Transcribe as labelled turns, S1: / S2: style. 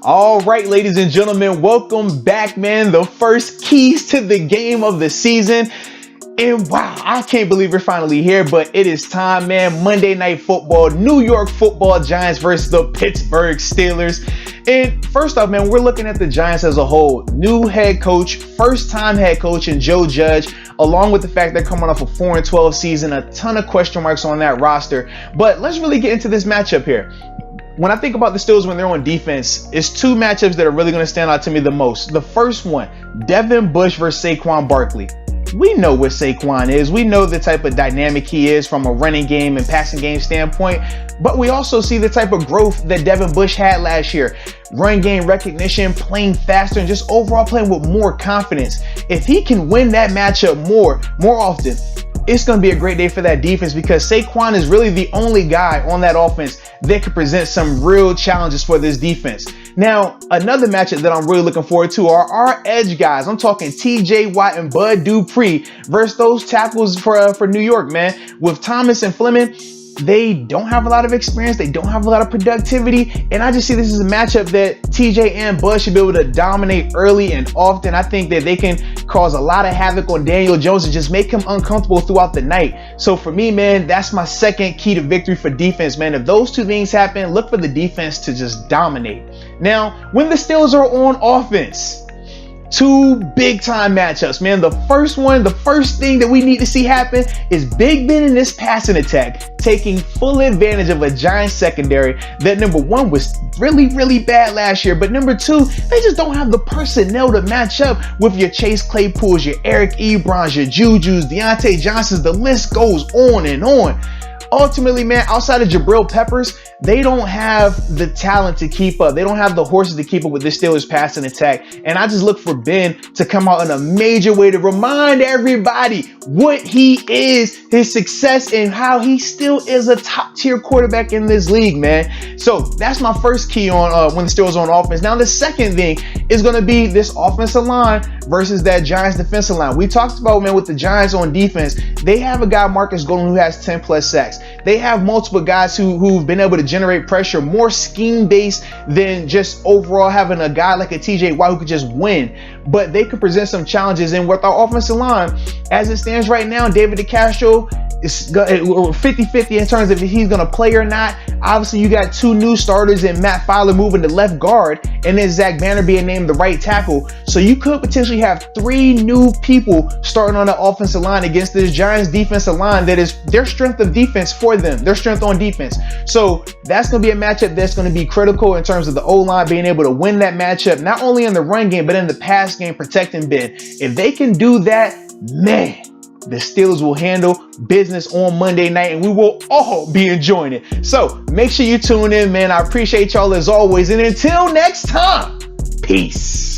S1: All right, ladies and gentlemen, welcome back, man. The first keys to the game of the season. And wow, I can't believe we're finally here, but it is time, man. Monday Night Football, New York Football Giants versus the Pittsburgh Steelers. And first off, man, we're looking at the Giants as a whole. New head coach, first-time head coach in Joe Judge, along with the fact they're coming off a 4-12 season, a ton of question marks on that roster. But let's really get into this matchup here. When I think about the Steelers when they're on defense, it's two matchups that are really going to stand out to me the most. The first one, Devin Bush versus Saquon Barkley. We know what Saquon is. We know the type of dynamic he is from a running game and passing game standpoint, but we also see the type of growth that Devin Bush had last year. Run game recognition, playing faster, and just overall playing with more confidence. If he can win that matchup more often, it's going to be a great day for that defense because Saquon is really the only guy on that offense that could present some real challenges for this defense. Now, another matchup that I'm really looking forward to are our edge guys. I'm talking TJ Watt and Bud Dupree versus those tackles for New York, man. With Thomas and Fleming, they don't have a lot of experience. They don't have a lot of productivity. And I just see this as a matchup that TJ and Bud should be able to dominate early and often. I think that they can cause a lot of havoc on Daniel Jones and just make him uncomfortable throughout the night. So for me, man, that's my second key to victory for defense, man. If those two things happen, look for the defense to just dominate. Now, when the Steelers are on offense, two big time matchups, man. The first thing that we need to see happen is Big Ben in this passing attack taking full advantage of a Giants secondary that, number one, was really bad last year, but number two, they just don't have the personnel to match up with your Chase Claypools, your Eric Ebrons, your Jujus, Deontay Johnsons. The list goes on and on. Ultimately, man, outside of Jabril Peppers, they don't have the talent to keep up. They don't have the horses to keep up with this Steelers passing attack. And I just look for Ben to come out in a major way to remind everybody what he is, his success, and how he still is a top tier quarterback in this league, man. So that's my first key on when the Steelers are on offense. Now, the second thing is going to be this offensive line versus that Giants defensive line. We talked about, man, with the Giants on defense, they have a guy, Marcus Golden, who has 10 plus sacks. They have multiple guys who've been able to generate pressure, more scheme-based than just overall having a guy like a TJ Watt who could just win. But they could present some challenges. And with our offensive line, as it stands right now, David DeCastro is 50-50 in terms of if he's going to play or not. Obviously, you got two new starters in Matt Fowler moving to left guard, and then Zach Banner being named the right tackle. So you could potentially have three new people starting on the offensive line against this Giants defensive line that is their strength of defense for them, their strength on defense. So that's going to be a matchup that's going to be critical in terms of the O-line being able to win that matchup, not only in the run game, but in the pass game, protecting Ben. If they can do that, man, the Steelers will handle business on Monday night, and we will all be enjoying it. So make sure you tune in, man. I appreciate y'all as always. And until next time, peace.